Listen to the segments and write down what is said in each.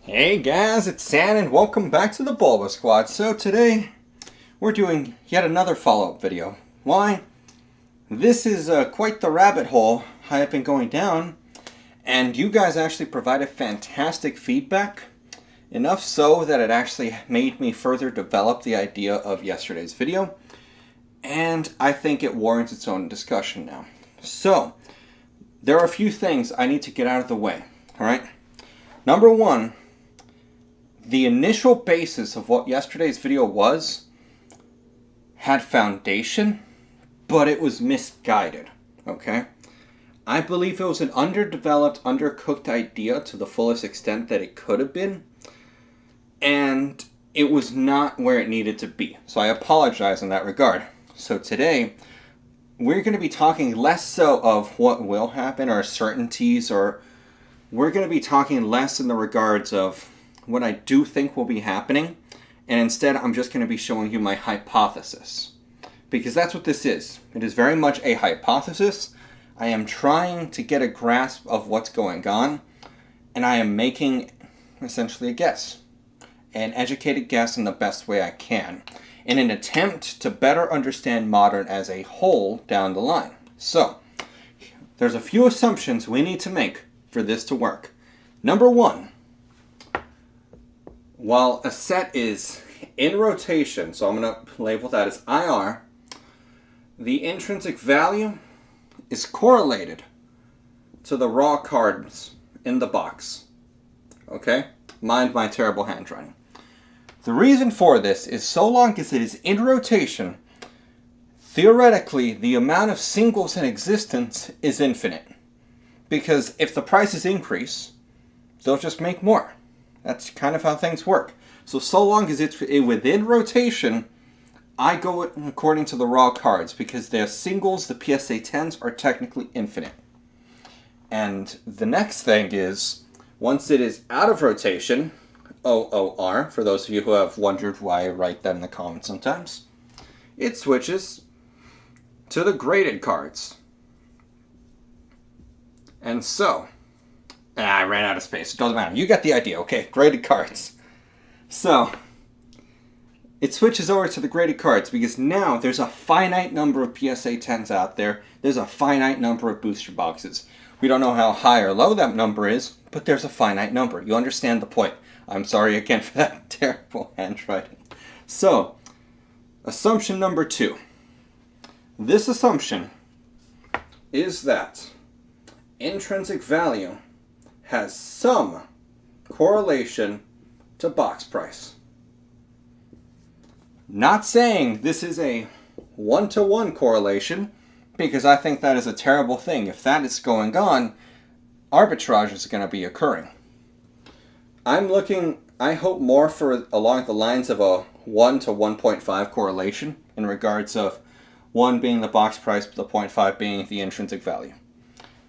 Hey guys, it's San and welcome back to the BulbaSquad. So today we're doing yet another follow-up video. Why? This is quite the rabbit hole I have been going down, and you guys actually provided fantastic feedback, enough so that it actually made me further develop the idea of yesterday's video, and I think it warrants its own discussion now. So, there are a few things I need to get out of the way, alright? Number one, the initial basis of what yesterday's video was had foundation, but it was misguided, okay? I believe it was an underdeveloped, undercooked idea to the fullest extent that it could have been, and it was not where it needed to be. So I apologize in that regard. So today, we're going to be talking less so of what will happen or certainties, or we're going to be talking less in the regards of what I do think will be happening, and instead I'm just going to be showing you my hypothesis. Because that's what this is. It is very much a hypothesis. I am trying to get a grasp of what's going on, and I am making essentially a guess. An educated guess in the best way I can, in an attempt to better understand modern as a whole down the line. So, there's a few assumptions we need to make for this to work. Number one, while a set is in rotation, so I'm going to label that as IR, the intrinsic value is correlated to the raw cards in the box. Okay? Mind my terrible handwriting. The reason for this is so long as it is in rotation, theoretically the amount of singles in existence is infinite. Because if the prices increase, they'll just make more. That's kind of how things work. So long as it's within rotation, I go according to the raw cards, because their singles, the PSA 10s, are technically infinite. And the next thing is, once it is out of rotation, OOR, for those of you who have wondered why I write that in the comments sometimes, it switches to the graded cards. And so, I ran out of space. It doesn't matter. You get the idea, okay? Graded cards. So, it switches over to the graded cards because now there's a finite number of PSA 10s out there. There's a finite number of booster boxes. We don't know how high or low that number is, but there's a finite number. You understand the point. I'm sorry again for that terrible handwriting. So, assumption number two. This assumption is that intrinsic value has some correlation to box price. Not saying this is a one-to-one correlation, because I think that is a terrible thing. If that is going on, arbitrage is going to be occurring. I'm looking, I hope, more for along the lines of a 1 to 1.5 correlation, in regards of 1 being the box price, the 0.5 being the intrinsic value.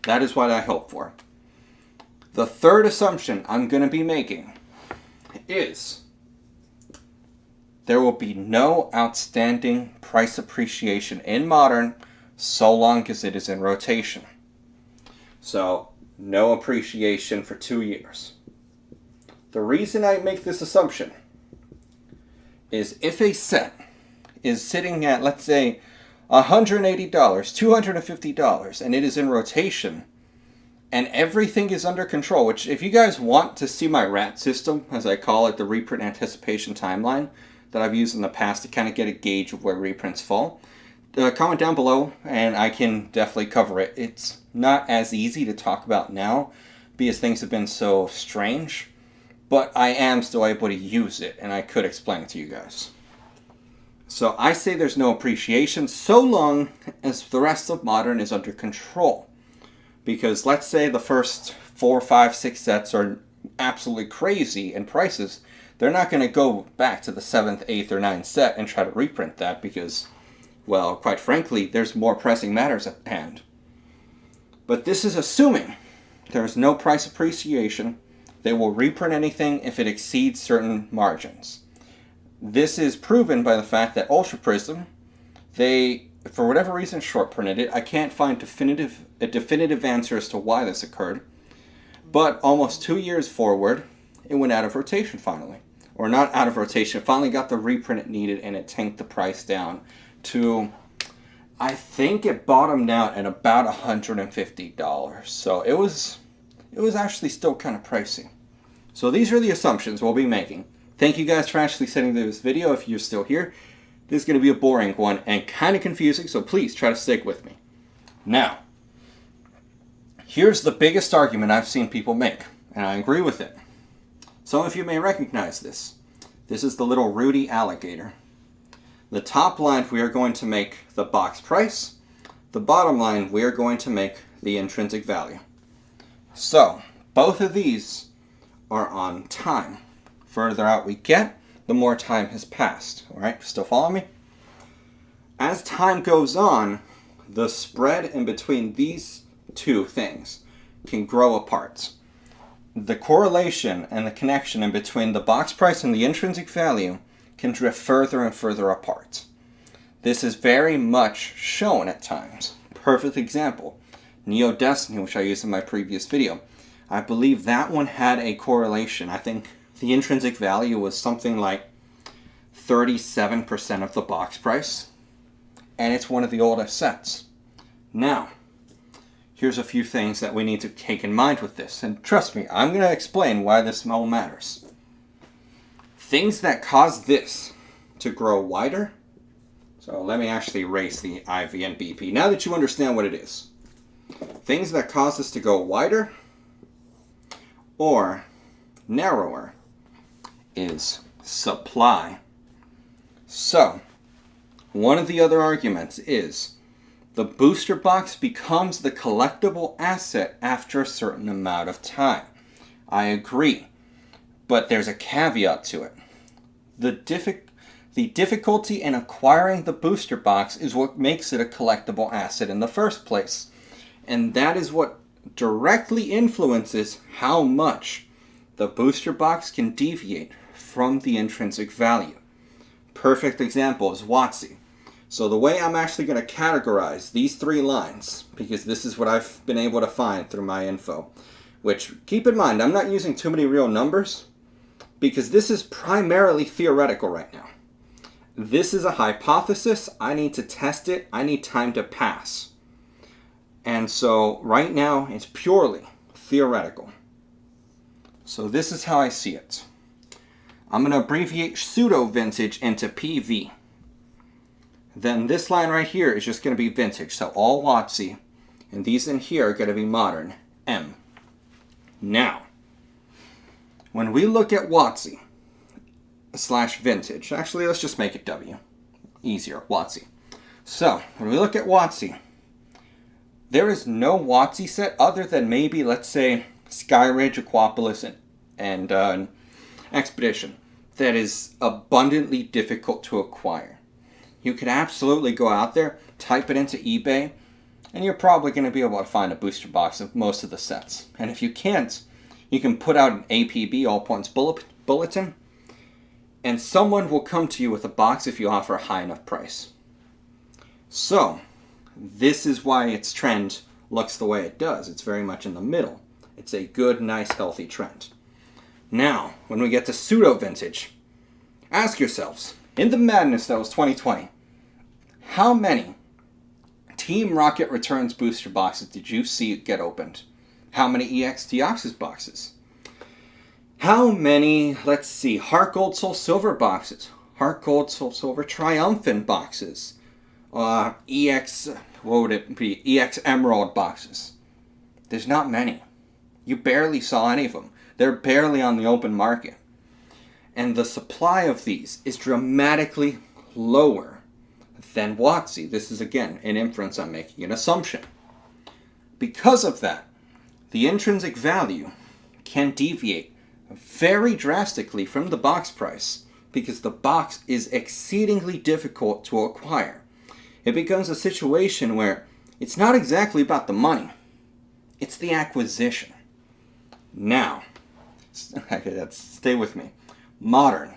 That is what I hope for. The third assumption I'm going to be making is there will be no outstanding price appreciation in modern so long as it is in rotation. So, no appreciation for 2 years. The reason I make this assumption is if a set is sitting at, let's say, $180, $250, and it is in rotation, and everything is under control, which if you guys want to see my RAT system, as I call it, the reprint anticipation timeline, that I've used in the past to kind of get a gauge of where reprints fall, comment down below and I can definitely cover it. It's not as easy to talk about now because things have been so strange, but I am still able to use it and I could explain it to you guys. So I say there's no appreciation so long as the rest of modern is under control. Because let's say the first 4, 5, 6 sets are absolutely crazy in prices, they're not going to go back to the 7th, 8th, or 9th set and try to reprint that because, well, quite frankly, there's more pressing matters at hand. But this is assuming there's no price appreciation. They will reprint anything if it exceeds certain margins. This is proven by the fact that Ultra Prism, they, for whatever reason, short printed it. I can't find a definitive answer as to why this occurred. But almost 2 years forward, it went out of rotation finally. Or not out of rotation, it finally got the reprint it needed, and it tanked the price down to, I think it bottomed out at about $150. So it was actually still kind of pricey. So these are the assumptions we'll be making. Thank you guys for actually sitting through this video. If you're still here, this is going to be a boring one and kind of confusing, so please try to stick with me. Now, here's the biggest argument I've seen people make, and I agree with it. Some of you may recognize this. This is the little Rudy alligator. The top line, we are going to make the box price. The bottom line, we are going to make the intrinsic value. So, both of these are on time. Further out we get, the more time has passed. Alright, still follow me? As time goes on, the spread in between these two things can grow apart. The correlation and the connection in between the box price and the intrinsic value can drift further and further apart. This is very much shown at times. Perfect example, Neo Destiny, which I used in my previous video. I believe that one had a correlation. I think the intrinsic value was something like 37% of the box price, and it's one of the oldest sets. Now, here's a few things that we need to take in mind with this, and trust me, I'm going to explain why this all matters. Things that cause this to grow wider. So let me actually erase the IV and BP. Now that you understand what it is. Things that cause this to go wider or narrower is supply. So, one of the other arguments is the booster box becomes the collectible asset after a certain amount of time. I agree, but there's a caveat to it. The difficulty in acquiring the booster box is what makes it a collectible asset in the first place. And that is what directly influences how much the booster box can deviate from the intrinsic value. Perfect example is WotC. So the way I'm actually going to categorize these three lines, because this is what I've been able to find through my info, which, keep in mind, I'm not using too many real numbers, because this is primarily theoretical right now. This is a hypothesis. I need to test it. I need time to pass. And so right now it's purely theoretical. So this is how I see it. I'm going to abbreviate pseudo vintage into PV. Then this line right here is just going to be vintage. So all WotC. And these in here are going to be modern. M. Now, when we look at WotC / vintage, actually let's just make it W. Easier, WotC. So, when we look at WotC, there is no WotC set other than maybe, let's say, Skyridge, Aquapolis, and Expedition that is abundantly difficult to acquire. You could absolutely go out there, type it into eBay, and you're probably going to be able to find a booster box of most of the sets. And if you can't, you can put out an APB, All Points Bulletin, and someone will come to you with a box if you offer a high enough price. So, this is why its trend looks the way it does. It's very much in the middle. It's a good, nice, healthy trend. Now, when we get to pseudo-vintage, ask yourselves, in the madness that was 2020, how many Team Rocket Returns booster boxes did you see get opened? How many EX Deoxys boxes? How many, let's see, Heart Gold Soul Silver boxes? Heart Gold Soul Silver Triumphant boxes? EX, what would it be? EX Emerald boxes. There's not many. You barely saw any of them. They're barely on the open market. And the supply of these is dramatically lower than WotC. This is, again, an inference I'm making, an assumption. Because of that, the intrinsic value can deviate very drastically from the box price because the box is exceedingly difficult to acquire. It becomes a situation where it's not exactly about the money. It's the acquisition. Now, stay with me. Modern.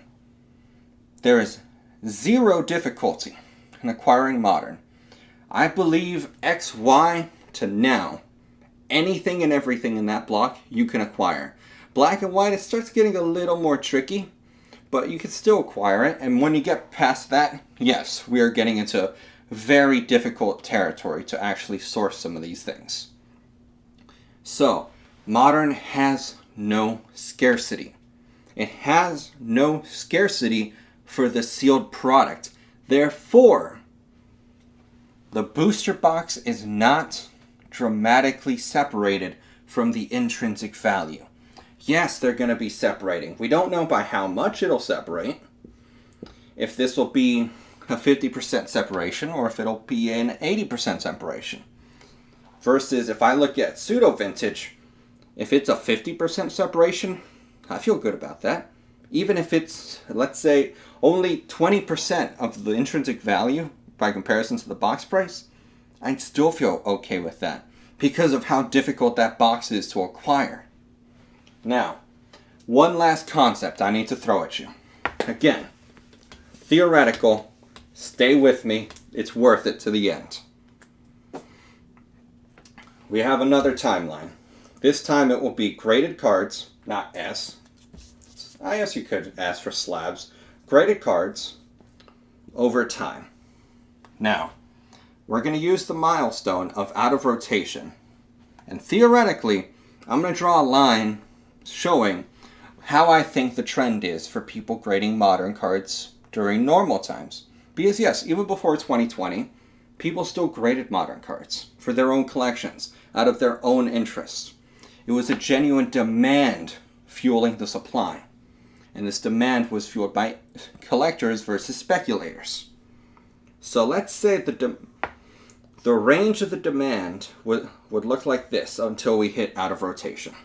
There is zero difficulty in acquiring modern. I believe XY to now, anything and everything in that block you can acquire. Black and white, it starts getting a little more tricky, but you can still acquire it. And when you get past that, yes, we are getting into very difficult territory to actually source some of these things. So, modern has no scarcity. It has no scarcity for the sealed product. Therefore, the booster box is not dramatically separated from the intrinsic value. Yes, they're going to be separating. We don't know by how much it'll separate. If this will be a 50% separation or if it'll be an 80% separation. Versus if I look at pseudo vintage, if it's a 50% separation, I feel good about that. Even if it's, let's say, only 20% of the intrinsic value by comparison to the box price, I'd still feel okay with that because of how difficult that box is to acquire. Now, one last concept I need to throw at you. Again, theoretical, stay with me, it's worth it to the end. We have another timeline. This time it will be graded cards, not S. I guess you could ask for slabs. Graded cards over time. Now, we're going to use the milestone of out of rotation. And theoretically, I'm going to draw a line showing how I think the trend is for people grading modern cards during normal times. Because yes, even before 2020, people still graded modern cards for their own collections, out of their own interests. It was a genuine demand fueling the supply. And this demand was fueled by collectors versus speculators. So let's say the range of the demand would look like this until we hit out of rotation.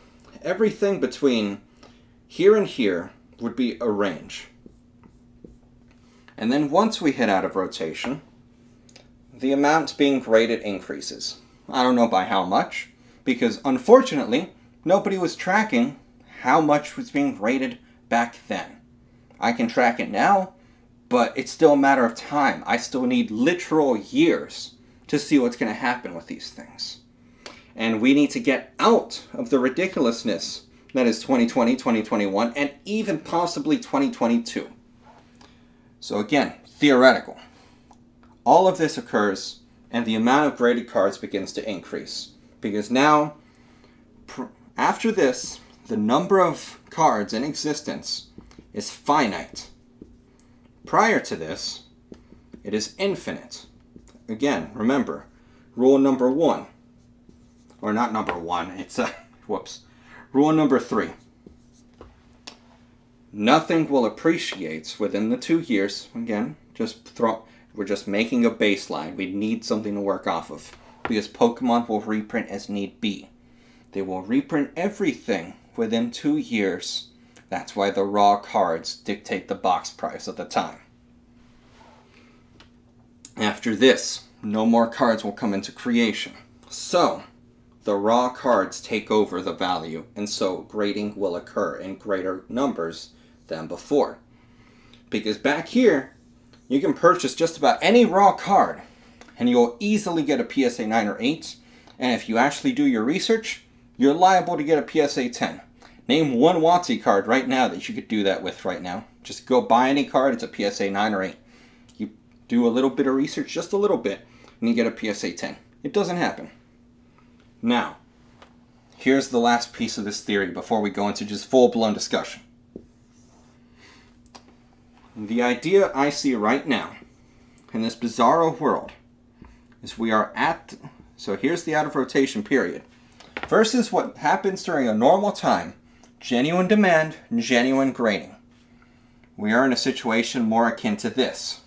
Everything between here and here would be a range. And then once we hit out of rotation, the amount being graded increases. I don't know by how much, because unfortunately, nobody was tracking how much was being graded back then. I can track it now, but it's still a matter of time. I still need literal years to see what's going to happen with these things. And we need to get out of the ridiculousness that is 2020, 2021, and even possibly 2022. So again, theoretical. All of this occurs and the amount of graded cards begins to increase. Because now, after this, the number of cards in existence is finite. Prior to this, it is infinite. Again, remember, rule number 1. Or not number 1, it's rule number 3. Nothing will appreciate within the 2 years. Again, we're just making a baseline. We need something to work off of. Because Pokemon will reprint as need be. They will reprint everything within 2 years. That's why the raw cards dictate the box price at the time. After this, no more cards will come into creation. So, the raw cards take over the value, and so grading will occur in greater numbers than before. Because back here, you can purchase just about any raw card, and you'll easily get a PSA 9 or 8, and if you actually do your research, you're liable to get a PSA 10. Name one WotC card right now that you could do that with right now. Just go buy any card, it's a PSA 9 or 8. You do a little bit of research, just a little bit, and you get a PSA 10. It doesn't happen. Now, here's the last piece of this theory before we go into just full-blown discussion. The idea I see right now in this bizarro world is we are so here's the out of rotation period, versus what happens during a normal time, genuine demand, genuine grading. We are in a situation more akin to this.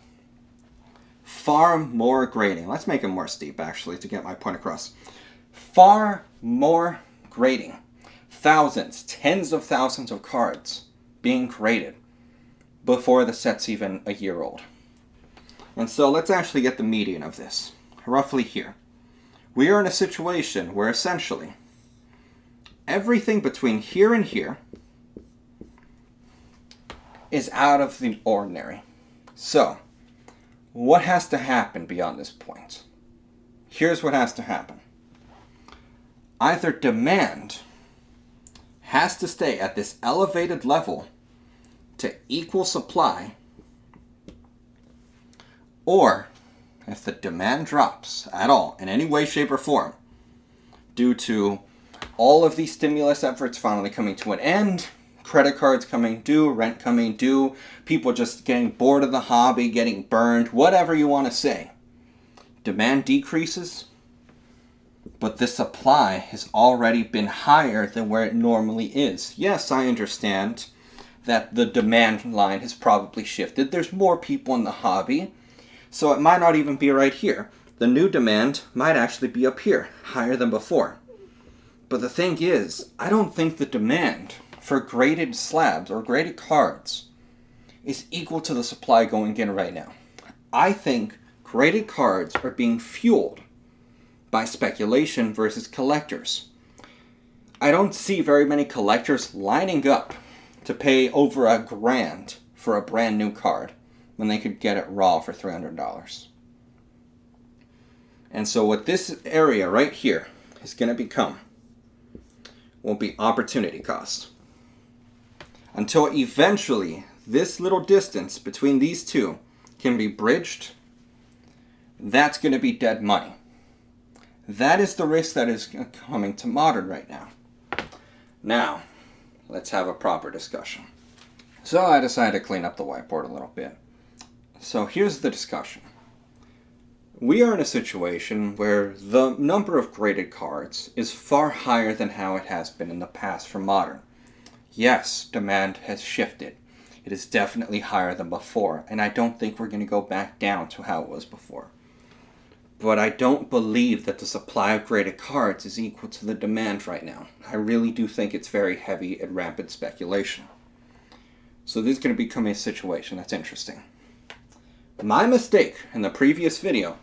Far more grading. Let's make it more steep, actually, to get my point across. Far more grading. Thousands, tens of thousands of cards being graded before the set's even a year old. And so let's actually get the median of this. Roughly here. We are in a situation where essentially everything between here and here is out of the ordinary. So, what has to happen beyond this point? Here's what has to happen. Either demand has to stay at this elevated level to equal supply, or if the demand drops at all in any way, shape, or form due to all of these stimulus efforts finally coming to an end, credit cards coming due, rent coming due, people just getting bored of the hobby, getting burned, whatever you want to say, demand decreases, but the supply has already been higher than where it normally is. Yes, I understand that the demand line has probably shifted. There's more people in the hobby, so it might not even be right here. The new demand might actually be up here, higher than before. But the thing is, I don't think the demand for graded slabs or graded cards is equal to the supply going in right now. I think graded cards are being fueled by speculation versus collectors. I don't see very many collectors lining up to pay over $1,000 for a brand new card when they could get it raw for $300. And so what this area right here is going to become will be opportunity cost. Until eventually this little distance between these two can be bridged, that's going to be dead money. That is the risk that is coming to Modern right now. Now, let's have a proper discussion. So I decided to clean up the whiteboard a little bit. So here's the discussion. We are in a situation where the number of graded cards is far higher than how it has been in the past for Modern. Yes, demand has shifted. It is definitely higher than before, and I don't think we're going to go back down to how it was before. But I don't believe that the supply of graded cards is equal to the demand right now. I really do think it's very heavy and rampant speculation. So this is going to become a situation that's interesting. My mistake in the previous video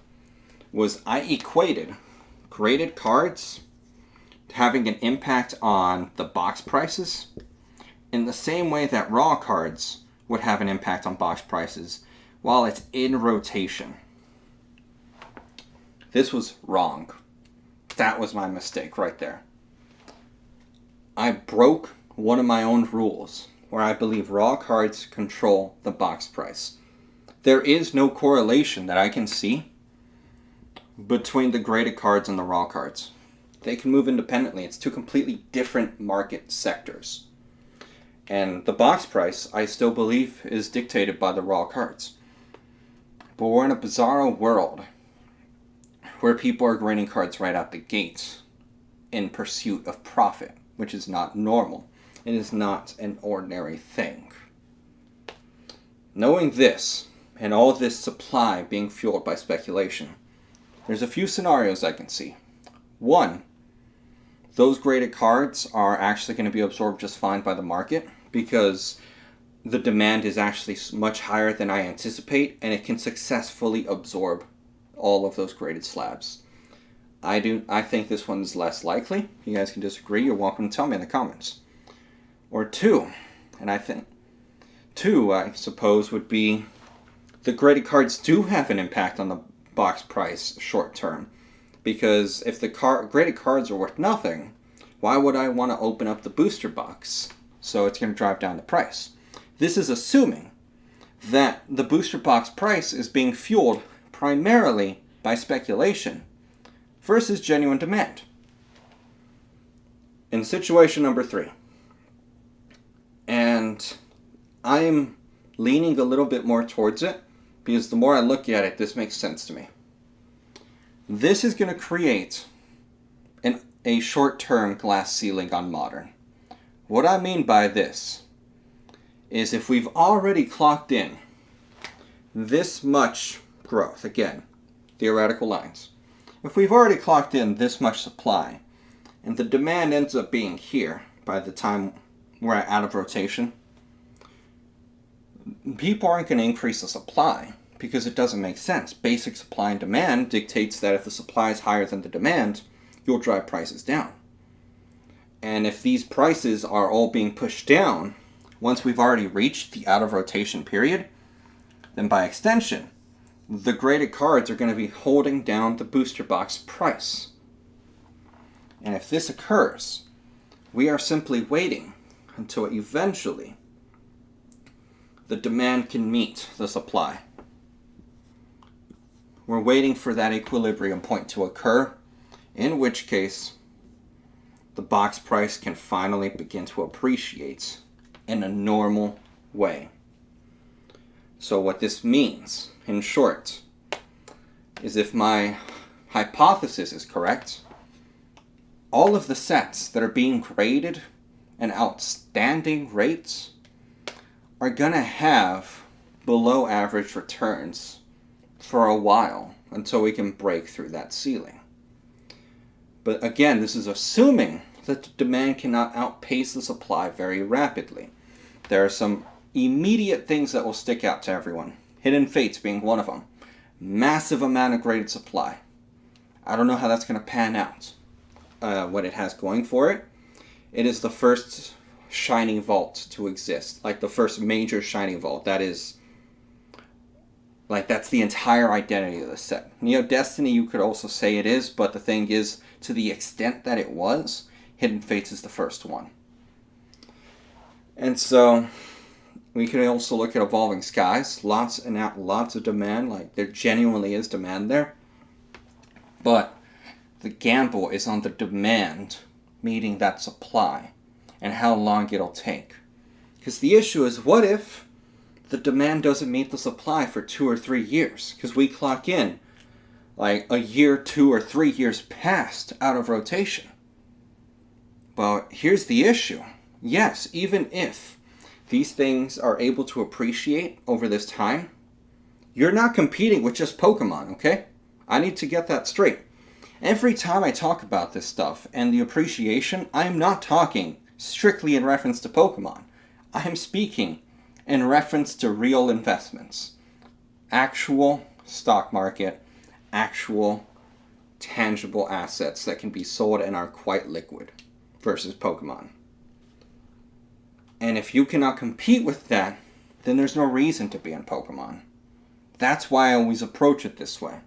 was I equated graded cards having an impact on the box prices in the same way that raw cards would have an impact on box prices while it's in rotation. This was wrong. That was my mistake right there. I broke one of my own rules where I believe raw cards control the box price. There is no correlation that I can see between the graded cards and the raw cards. They can move independently. It's two completely different market sectors. And the box price, I still believe, is dictated by the raw cards. But we're in a bizarro world where people are grading cards right out the gate in pursuit of profit, which is not normal. It is not an ordinary thing. Knowing this, and all this supply being fueled by speculation, there's a few scenarios I can see. One, those graded cards are actually going to be absorbed just fine by the market because the demand is actually much higher than I anticipate, and it can successfully absorb all of those graded slabs. I think this one's less likely. If you guys can disagree, you're welcome to tell me in the comments. Or two, and I think two, I suppose, would be the graded cards do have an impact on the box price short term. Because if the graded cards are worth nothing, why would I want to open up the booster box? So it's going to drive down the price. This is assuming that the booster box price is being fueled primarily by speculation versus genuine demand. In situation number 3, and I'm leaning a little bit more towards it because the more I look at it, this makes sense to me. This is going to create a short-term glass ceiling on Modern. What I mean by this is if we've already clocked in this much growth, again, theoretical lines, if we've already clocked in this much supply and the demand ends up being here by the time we're out of rotation, people aren't going to increase the supply because it doesn't make sense. Basic supply and demand dictates that if the supply is higher than the demand, you'll drive prices down. And if these prices are all being pushed down, once we've already reached the out of rotation period, then by extension, the graded cards are going to be holding down the booster box price. And if this occurs, We are simply waiting until eventually the demand can meet the supply. We're waiting for that equilibrium point to occur, in which case the box price can finally begin to appreciate in a normal way. So what this means, in short, is if my hypothesis is correct, all of the sets that are being graded at outstanding rates are going to have below average returns for a while until we can break through that ceiling. But again, this is assuming that the demand cannot outpace the supply very rapidly. There are some immediate things that will stick out to everyone. Hidden fates being one of them. Massive amount of graded supply. I don't know how that's going to pan out. What it has going for it, it is the first shining vault to exist. Like the first major shining vault. That is, like, that's the entire identity of the set. Neo Destiny, you could also say it is, but the thing is, to the extent that it was, Hidden Fates is the first one. And so, we could also look at Evolving Skies. Lots of demand. Like, there genuinely is demand there. But the gamble is on the demand meeting that supply and how long it'll take. Because the issue is, what if the demand doesn't meet the supply for 2 or 3 years? Because we clock in like a year, 2 or 3 years past out of rotation. Well, here's the issue. Yes, even if these things are able to appreciate over this time, you're not competing with just Pokemon, okay? I need to get that straight. Every time I talk about this stuff and the appreciation, I am not talking strictly in reference to Pokemon. I am speaking in reference to real investments. Actual stock market, actual tangible assets that can be sold and are quite liquid versus Pokemon. And if you cannot compete with that, then there's no reason to be in Pokemon. That's why I always approach it this way.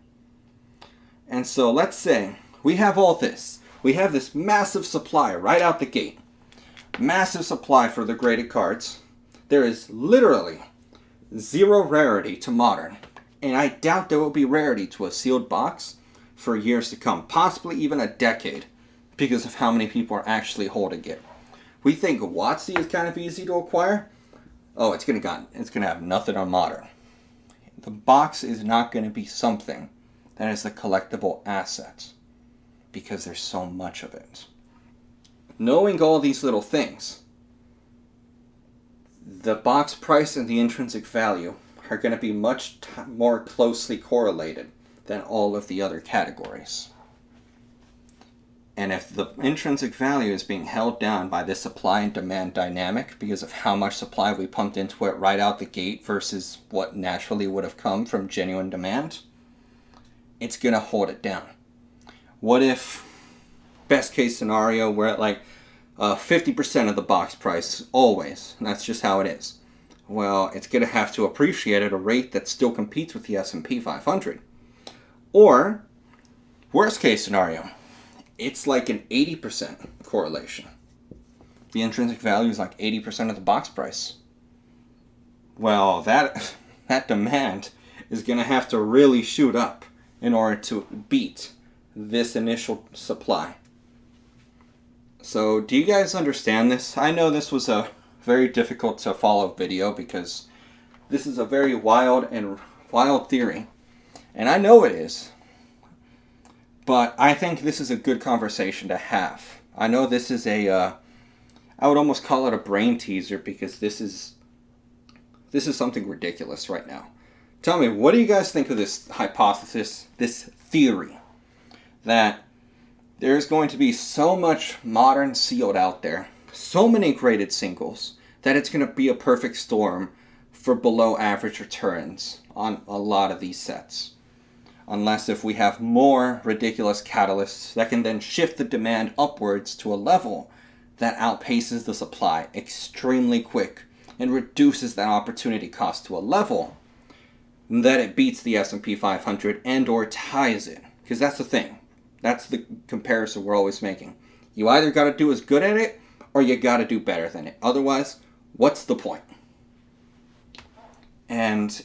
And so let's say we have all this. We have this massive supply right out the gate. Massive supply for the graded cards. There is literally zero rarity to modern. And I doubt there will be rarity to a sealed box for years to come. Possibly even a decade. Because of how many people are actually holding it. We think WotC is kind of easy to acquire. Oh, it's gonna have nothing on modern. The box is not going to be something that is a collectible asset. Because there's so much of it. Knowing all these little things, the box price and the intrinsic value are going to be much more closely correlated than all of the other categories. And if the intrinsic value is being held down by this supply and demand dynamic because of how much supply we pumped into it right out the gate versus what naturally would have come from genuine demand, it's going to hold it down. What if, best case scenario, we're at like 50% of the box price always, and that's just how it is. Well, it's going to have to appreciate at a rate that still competes with the S&P 500. Or, worst case scenario, it's like an 80% correlation. The intrinsic value is like 80% of the box price. Well, that demand is going to have to really shoot up in order to beat this initial supply. So, do you guys understand this? I know this was a very difficult to follow video because this is a very wild theory. And I know it is. But I think this is a good conversation to have. I know this is I would almost call it a brain teaser because this is something ridiculous right now. Tell me, what do you guys think of this hypothesis, this theory, that there's going to be so much modern sealed out there, so many graded singles, that it's going to be a perfect storm for below average returns on a lot of these sets? Unless if we have more ridiculous catalysts that can then shift the demand upwards to a level that outpaces the supply extremely quick and reduces that opportunity cost to a level that it beats the S&P 500 and or ties it. Because that's the thing. That's the comparison we're always making. You either got to do as good at it or you got to do better than it. Otherwise, what's the point? And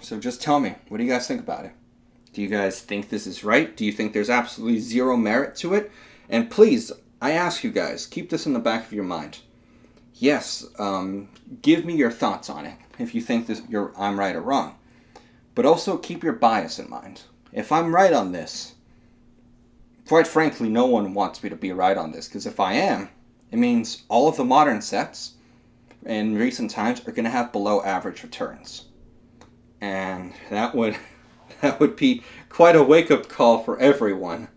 so just tell me, what do you guys think about it? Do you guys think this is right? Do you think there's absolutely zero merit to it? And please, I ask you guys, keep this in the back of your mind. Yes, give me your thoughts on it, if you think I'm right or wrong. But also keep your bias in mind. If I'm right on this, quite frankly, no one wants me to be right on this, because if I am, it means all of the modern sets in recent times are going to have below average returns. And that would be quite a wake-up call for everyone.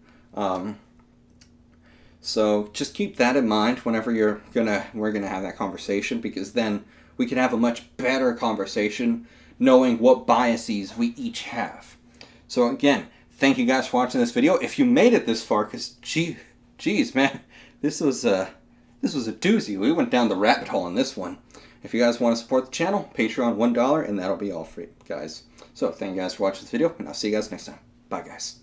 So just keep that in mind whenever we're gonna have that conversation, because then we can have a much better conversation knowing what biases we each have. So again, thank you guys for watching this video. If you made it this far, because geez man, this was a doozy. We went down the rabbit hole on this one. If you guys want to support the channel, Patreon $1, and that'll be all for you guys. So thank you guys for watching this video, and I'll see you guys next time. Bye guys.